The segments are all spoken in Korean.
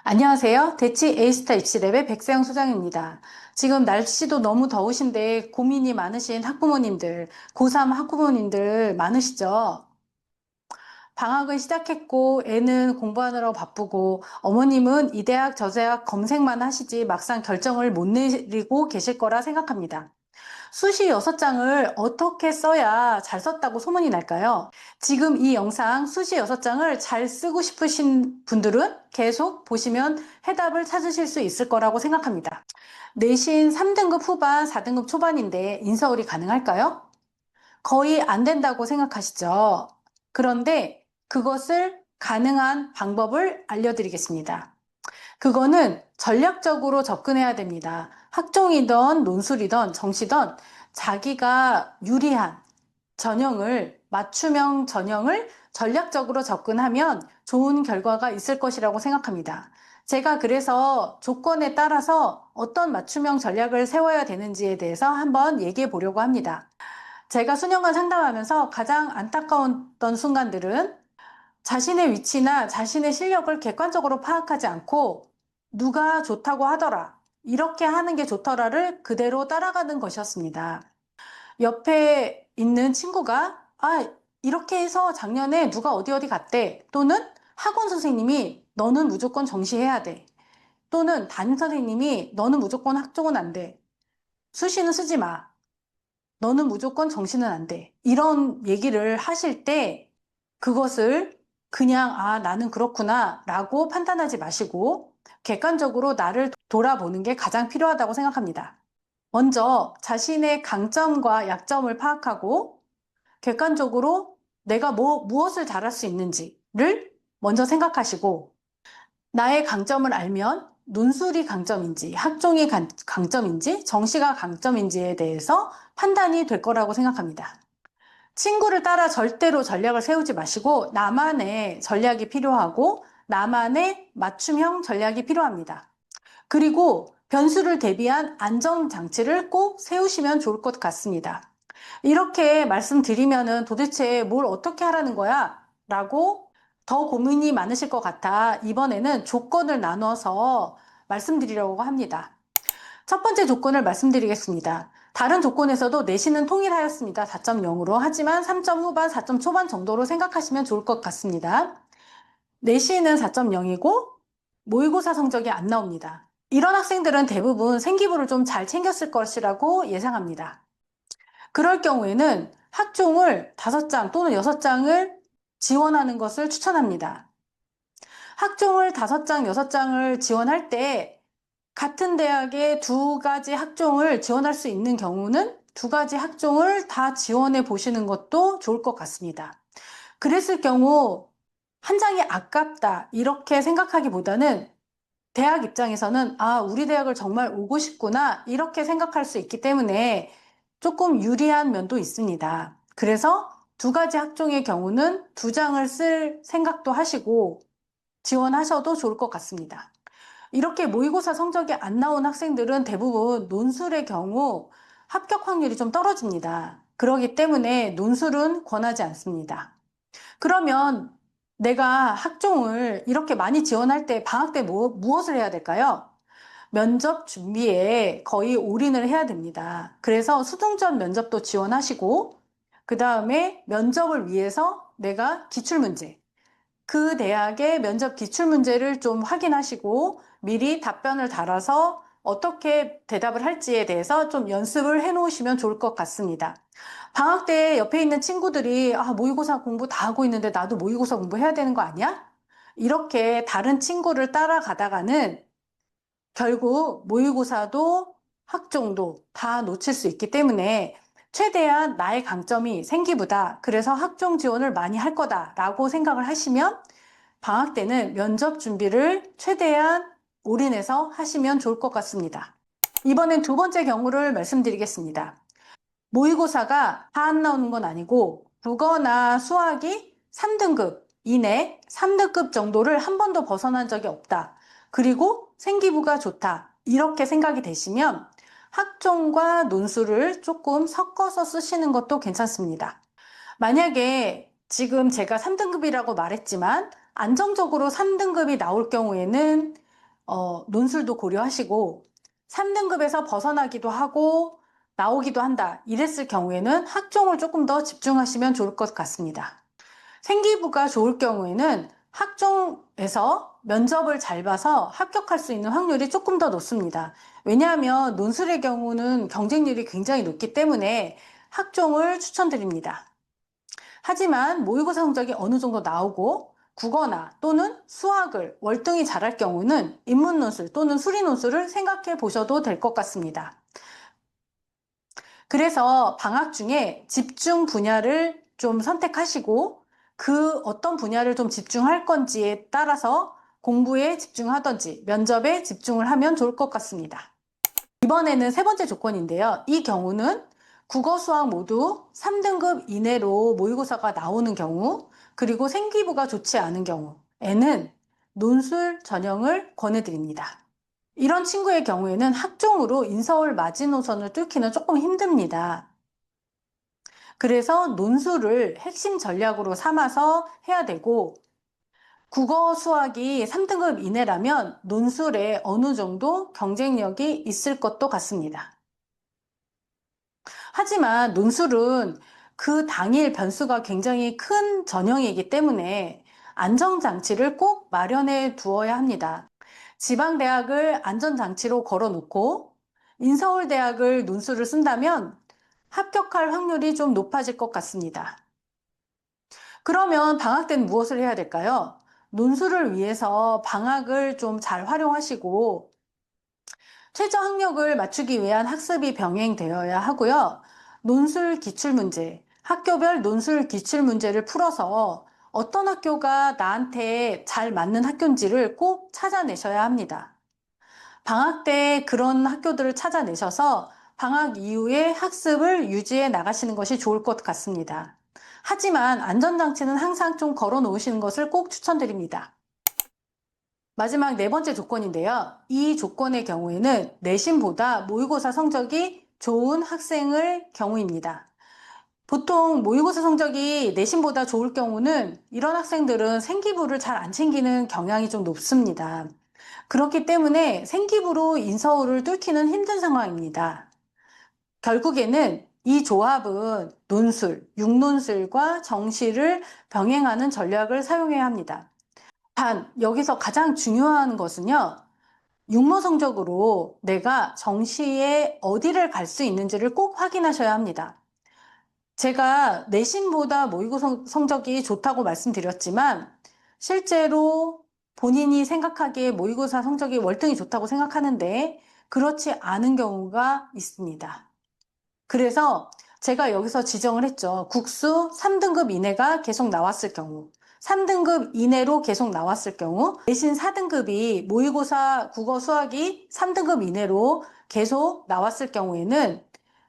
안녕하세요. 대치 A스타 입시랩의 백세영 소장입니다. 지금 날씨도 너무 더우신데 고민이 많으신 학부모님들, 고3 학부모님들 많으시죠? 방학은 시작했고 애는 공부하느라 바쁘고 어머님은 이 대학 저 대학 검색만 하시지 막상 결정을 못 내리고 계실 거라 생각합니다. 수시 6장을 어떻게 써야 잘 썼다고 소문이 날까요? 지금 이 영상 수시 6장을 잘 쓰고 싶으신 분들은 계속 보시면 해답을 찾으실 수 있을 거라고 생각합니다. 내신 3등급 후반, 4등급 초반인데 인서울이 가능할까요? 거의 안 된다고 생각하시죠? 그런데 그것을 가능한 방법을 알려드리겠습니다. 그거는 전략적으로 접근해야 됩니다. 학종이든 논술이든 정시든 자기가 유리한 전형을, 맞춤형 전형을 전략적으로 접근하면 좋은 결과가 있을 것이라고 생각합니다. 제가 그래서 조건에 따라서 어떤 맞춤형 전략을 세워야 되는지에 대해서 한번 얘기해 보려고 합니다. 제가 수년간 상담하면서 가장 안타까웠던 순간들은 자신의 위치나 자신의 실력을 객관적으로 파악하지 않고 누가 좋다고 하더라, 이렇게 하는 게 좋더라를 그대로 따라가는 것이었습니다. 옆에 있는 친구가 이렇게 해서 작년에 누가 어디 어디 갔대, 또는 학원 선생님이 너는 무조건 정시해야 돼, 또는 담임 선생님이 너는 무조건 학종은 안 돼, 수시는 쓰지 마, 너는 무조건 정시는 안 돼, 이런 얘기를 하실 때 그것을 그냥 나는 그렇구나 라고 판단하지 마시고 객관적으로 나를 돌아보는 게 가장 필요하다고 생각합니다. 먼저 자신의 강점과 약점을 파악하고 객관적으로 내가 무엇을 잘할 수 있는지를 먼저 생각하시고, 나의 강점을 알면 논술이 강점인지 학종이 강점인지 정시가 강점인지에 대해서 판단이 될 거라고 생각합니다. 친구를 따라 절대로 전략을 세우지 마시고 나만의 전략이 필요하고 나만의 맞춤형 전략이 필요합니다. 그리고 변수를 대비한 안전장치를 꼭 세우시면 좋을 것 같습니다. 이렇게 말씀드리면은 도대체 뭘 어떻게 하라는 거야? 라고 더 고민이 많으실 것 같아 이번에는 조건을 나눠서 말씀드리려고 합니다. 첫 번째 조건을 말씀드리겠습니다. 다른 조건에서도 내신은 통일하였습니다. 4.0으로. 하지만 3점 후반, 4점 초반 정도로 생각하시면 좋을 것 같습니다. 내신은 4.0이고 모의고사 성적이 안 나옵니다. 이런 학생들은 대부분 생기부를 좀 잘 챙겼을 것이라고 예상합니다. 그럴 경우에는 학종을 5장 또는 6장을 지원하는 것을 추천합니다. 학종을 5장, 6장을 지원할 때 같은 대학에 2가지 학종을 지원할 수 있는 경우는 2가지 학종을 다 지원해 보시는 것도 좋을 것 같습니다. 그랬을 경우 한 장이 아깝다 이렇게 생각하기보다는 대학 입장에서는 우리 대학을 정말 오고 싶구나 이렇게 생각할 수 있기 때문에 조금 유리한 면도 있습니다. 그래서 2가지 학종의 경우는 2장을 쓸 생각도 하시고 지원하셔도 좋을 것 같습니다. 이렇게 모의고사 성적이 안 나온 학생들은 대부분 논술의 경우 합격 확률이 좀 떨어집니다. 그렇기 때문에 논술은 권하지 않습니다. 그러면 내가 학종을 이렇게 많이 지원할 때 방학 때 무엇을 해야 될까요? 면접 준비에 거의 올인을 해야 됩니다. 그래서 수중전 면접도 지원하시고 그 다음에 면접을 위해서 내가 기출문제, 그 대학의 면접 기출문제를 좀 확인하시고 미리 답변을 달아서 어떻게 대답을 할지에 대해서 좀 연습을 해 놓으시면 좋을 것 같습니다. 방학 때 옆에 있는 친구들이 모의고사 공부 다 하고 있는데 나도 모의고사 공부해야 되는 거 아니야? 이렇게 다른 친구를 따라가다가는 결국 모의고사도 학종도 다 놓칠 수 있기 때문에 최대한 나의 강점이 생기부다, 그래서 학종 지원을 많이 할 거다라고 생각을 하시면 방학 때는 면접 준비를 최대한 올인해서 하시면 좋을 것 같습니다. 이번엔 2번째 경우를 말씀드리겠습니다. 모의고사가 다 안 나오는 건 아니고 국어나 수학이 3등급 이내, 3등급 정도를 한 번도 벗어난 적이 없다, 그리고 생기부가 좋다, 이렇게 생각이 되시면 학종과 논술을 조금 섞어서 쓰시는 것도 괜찮습니다. 만약에 지금 제가 3등급이라고 말했지만 안정적으로 3등급이 나올 경우에는 논술도 고려하시고 3등급에서 벗어나기도 하고 나오기도 한다. 이랬을 경우에는 학종을 조금 더 집중하시면 좋을 것 같습니다. 생기부가 좋을 경우에는 학종에서 면접을 잘 봐서 합격할 수 있는 확률이 조금 더 높습니다. 왜냐하면 논술의 경우는 경쟁률이 굉장히 높기 때문에 학종을 추천드립니다. 하지만 모의고사 성적이 어느 정도 나오고 국어나 또는 수학을 월등히 잘할 경우는 인문논술 또는 수리논술을 생각해 보셔도 될 것 같습니다. 그래서 방학 중에 집중 분야를 좀 선택하시고 그 어떤 분야를 좀 집중할 건지에 따라서 공부에 집중하든지 면접에 집중을 하면 좋을 것 같습니다. 이번에는 세 번째 조건인데요. 이 경우는 국어, 수학 모두 3등급 이내로 모의고사가 나오는 경우, 그리고 생기부가 좋지 않은 경우에는 논술 전형을 권해드립니다. 이런 친구의 경우에는 학종으로 인서울 마지노선을 뚫기는 조금 힘듭니다. 그래서 논술을 핵심 전략으로 삼아서 해야 되고, 국어, 수학이 3등급 이내라면 논술에 어느 정도 경쟁력이 있을 것도 같습니다. 하지만 논술은 그 당일 변수가 굉장히 큰 전형이기 때문에 안전장치를 꼭 마련해 두어야 합니다. 지방대학을 안전장치로 걸어놓고 인서울대학을 논술을 쓴다면 합격할 확률이 좀 높아질 것 같습니다. 그러면 방학 때는 무엇을 해야 될까요? 논술을 위해서 방학을 좀 잘 활용하시고 최저 학력을 맞추기 위한 학습이 병행되어야 하고요. 논술 기출문제, 학교별 논술 기출문제를 풀어서 어떤 학교가 나한테 잘 맞는 학교인지를 꼭 찾아내셔야 합니다. 방학 때 그런 학교들을 찾아내셔서 방학 이후에 학습을 유지해 나가시는 것이 좋을 것 같습니다. 하지만 안전장치는 항상 좀 걸어 놓으시는 것을 꼭 추천드립니다. 마지막 네 번째 조건인데요. 이 조건의 경우에는 내신보다 모의고사 성적이 좋은 학생의 경우입니다. 보통 모의고사 성적이 내신보다 좋을 경우는 이런 학생들은 생기부를 잘 안 챙기는 경향이 좀 높습니다. 그렇기 때문에 생기부로 인서울을 뚫기는 힘든 상황입니다. 결국에는 이 조합은 논술, 육논술과 정시를 병행하는 전략을 사용해야 합니다. 단, 여기서 가장 중요한 것은요, 육모 성적으로 내가 정시에 어디를 갈 수 있는지를 꼭 확인하셔야 합니다. 제가 내신보다 모의고사 성적이 좋다고 말씀드렸지만, 실제로 본인이 생각하기에 모의고사 성적이 월등히 좋다고 생각하는데, 그렇지 않은 경우가 있습니다. 그래서 제가 여기서 지정을 했죠. 국수 3등급 이내가 계속 나왔을 경우, 3등급 이내로 계속 나왔을 경우, 내신 4등급이 모의고사 국어 수학이 3등급 이내로 계속 나왔을 경우에는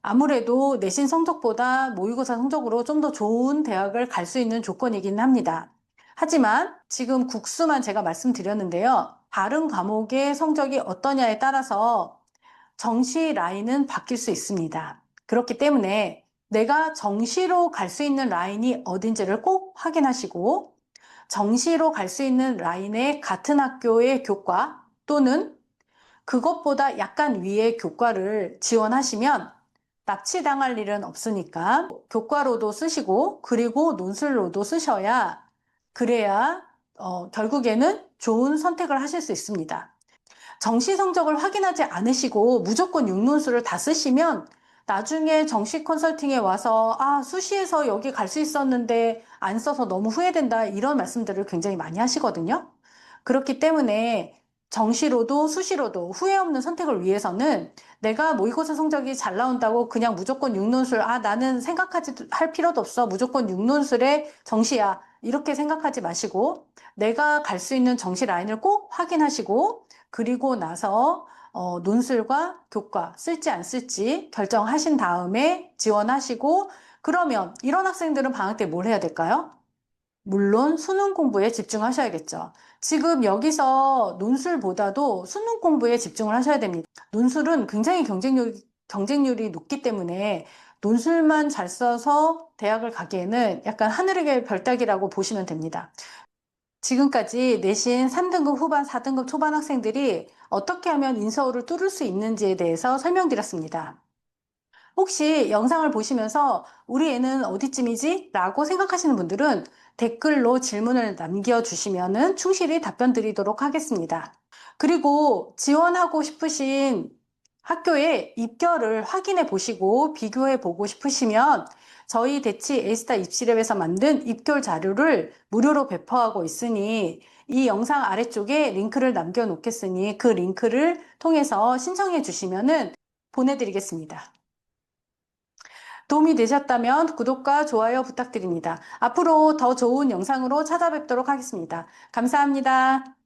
아무래도 내신 성적보다 모의고사 성적으로 좀 더 좋은 대학을 갈 수 있는 조건이긴 합니다. 하지만 지금 국수만 제가 말씀드렸는데요. 다른 과목의 성적이 어떠냐에 따라서 정시 라인은 바뀔 수 있습니다. 그렇기 때문에 내가 정시로 갈 수 있는 라인이 어딘지를 꼭 확인하시고 정시로 갈 수 있는 라인의 같은 학교의 교과 또는 그것보다 약간 위의 교과를 지원하시면 납치당할 일은 없으니까 교과로도 쓰시고 그리고 논술로도 쓰셔야 그래야 결국에는 좋은 선택을 하실 수 있습니다. 정시 성적을 확인하지 않으시고 무조건 육문수를 다 쓰시면 나중에 정시 컨설팅에 와서 수시에서 여기 갈 수 있었는데 안 써서 너무 후회된다 이런 말씀들을 굉장히 많이 하시거든요. 그렇기 때문에 정시로도 수시로도 후회 없는 선택을 위해서는 내가 모의고사 성적이 잘 나온다고 그냥 무조건 육논술 나는 생각하지 할 필요도 없어 무조건 육논술에 정시야 이렇게 생각하지 마시고 내가 갈 수 있는 정시 라인을 꼭 확인하시고 그리고 나서 논술과 교과 쓸지 안 쓸지 결정하신 다음에 지원하시고 그러면 이런 학생들은 방학 때 뭘 해야 될까요? 물론 수능 공부에 집중하셔야겠죠. 지금 여기서 논술보다도 수능 공부에 집중을 하셔야 됩니다. 논술은 굉장히 경쟁률이 높기 때문에 논술만 잘 써서 대학을 가기에는 약간 하늘의 별 따기라고 보시면 됩니다. 지금까지 내신 3등급 후반, 4등급 초반 학생들이 어떻게 하면 인서울을 뚫을 수 있는지에 대해서 설명드렸습니다. 혹시 영상을 보시면서 우리 애는 어디쯤이지? 라고 생각하시는 분들은 댓글로 질문을 남겨주시면 충실히 답변 드리도록 하겠습니다. 그리고 지원하고 싶으신 학교의 입결을 확인해 보시고 비교해 보고 싶으시면 저희 대치 A스타 입시랩에서 만든 입결 자료를 무료로 배포하고 있으니 이 영상 아래쪽에 링크를 남겨 놓겠으니 그 링크를 통해서 신청해 주시면 보내드리겠습니다. 도움이 되셨다면 구독과 좋아요 부탁드립니다. 앞으로 더 좋은 영상으로 찾아뵙도록 하겠습니다. 감사합니다.